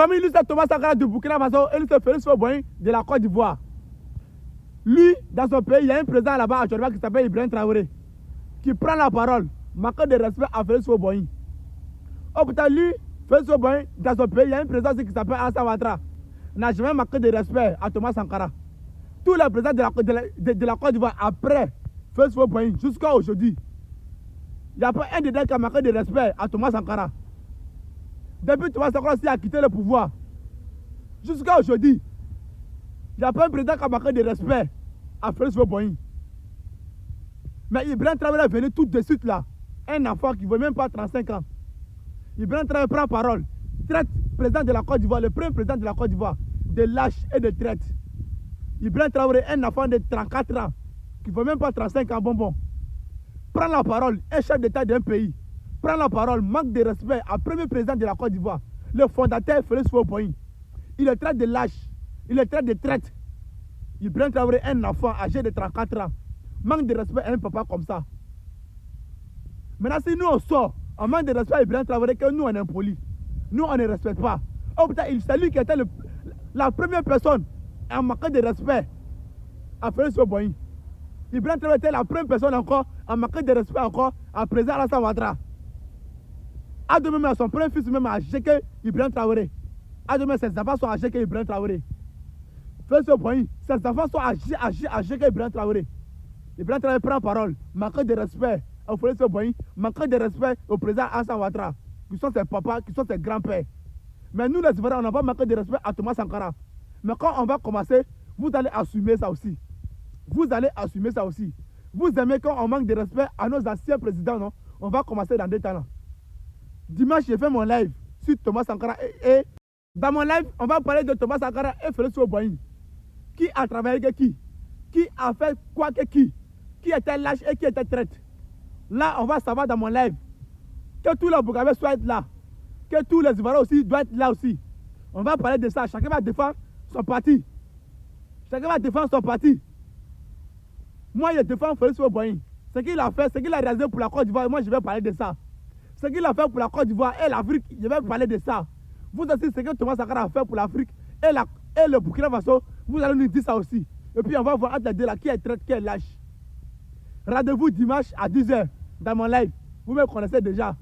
famille, lui, c'est Thomas Sankara de Burkina Faso et lui, c'est Félix Houphouët-Boigny de la Côte d'Ivoire. Lui, dans son pays, il y a un président là-bas actuellement qui s'appelle Ibrahim Traoré, qui prend la parole, manquant de respect à Félix Houphouët-Boigny. Oh putain, lui, Félix Houphouët-Boigny, dans son pays, il y a un président qui s'appelle Alassane Ouattara, n'a jamais manqué de respect à Thomas Sankara. Tous les présidents de la Côte d'Ivoire, après Félix Houphouët-Boigny, jusqu'à aujourd'hui, il n'y a pas un dedans qui a manqué de respect à Thomas Sankara. Depuis Thomas Sankara aussi a quitté le pouvoir, jusqu'à aujourd'hui, il n'y a pas un président qui a manqué de respect à Félix Houphouët-Boigny. Mais Ibrahim Traoré est venu tout de suite là, un enfant qui ne veut même pas 35 ans. Ibrahim Traoré prend parole, traite le président de la Côte d'Ivoire, le premier président de la Côte d'Ivoire, de lâche et de traite. Ibrahim Traoré, un enfant de 34 ans, qui ne veut même pas 35 ans, bonbon. Prend la parole, un chef d'État d'un pays, prend la parole, manque de respect au premier président de la Côte d'Ivoire, le fondateur Félix Houphouët-Boigny. Il le traite de lâche, il le traite de traite. Ibrahim Traoré, un enfant âgé de 34 ans, manque de respect à un papa comme ça. Maintenant, si nous on sort, on manque de respect à Ibrahim Traoré, que nous on est impoli, nous on ne respecte pas. Oh putain, c'est lui qui était la première personne à manquer de respect à Félix Houphouët-Boigny. Ibrahim Traoré était la première personne encore à manquer de respect encore à président Alassane Ouattara. À demain, même son premier fils même a acheté Ibrahim Traoré. À demain, ses enfants sont achetés Ibrahim Traoré. Félix Houphouët-Boigny, ses enfants sont achetés Ibrahim Traoré. Ibrahim Traoré prend parole, manquer de respect à Félix Houphouët-Boigny, manquer de respect au président Alassane Ouattara, qui sont ses papas, qui sont ses grands-pères. Mais nous, les Ivoiriens, on n'a pas manqué de respect à Thomas Sankara. Mais quand on va commencer, vous allez assumer ça aussi. Vous allez assumer ça aussi. Vous aimez quand on manque de respect à nos anciens présidents, non? On va commencer dans 2 temps là. Dimanche, j'ai fait mon live sur Thomas Sankara et dans mon live, on va parler de Thomas Sankara et Félix Houphouët-Boigny. Qui a travaillé avec qui? Qui a fait quoi avec qui? Qui était lâche et qui était traite? Là, on va savoir dans mon live que tous les Burkinabés soient là. Que tous les Ivoiriens aussi doivent être là aussi. On va parler de ça. Chacun va défendre son parti. Chacun va défendre son parti. Moi, je défends Félix Houphouët-Boigny. Ce qu'il a fait, ce qu'il a réalisé pour la Côte d'Ivoire, moi, je vais parler de ça. Ce qu'il a fait pour la Côte d'Ivoire et l'Afrique, je vais parler de ça. Vous aussi, ce que Thomas Sankara a fait pour l'Afrique et le Burkina Faso, vous allez nous dire ça aussi. Et puis, on va voir entre les deux là qui est traite, qui est lâche. Rendez-vous dimanche à 10h dans mon live. Vous me connaissez déjà.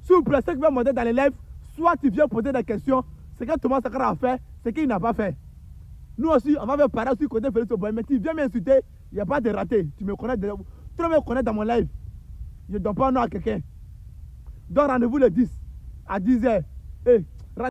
S'il vous plaît, ceux qui veulent monter dans les lives, soit tu viens poser des questions, ce que Thomas Sankara a fait, ce qu'il n'a pas fait. Nous aussi, on va faire pareil aussi côté Félix Houphouët-Boigny. Mais tu viens m'insulter, il n'y a pas de raté. Tu me connais déjà. Tu me connais dans mon live. Je ne donne pas un nom à quelqu'un. Donc rendez-vous le 10 à 10h. Et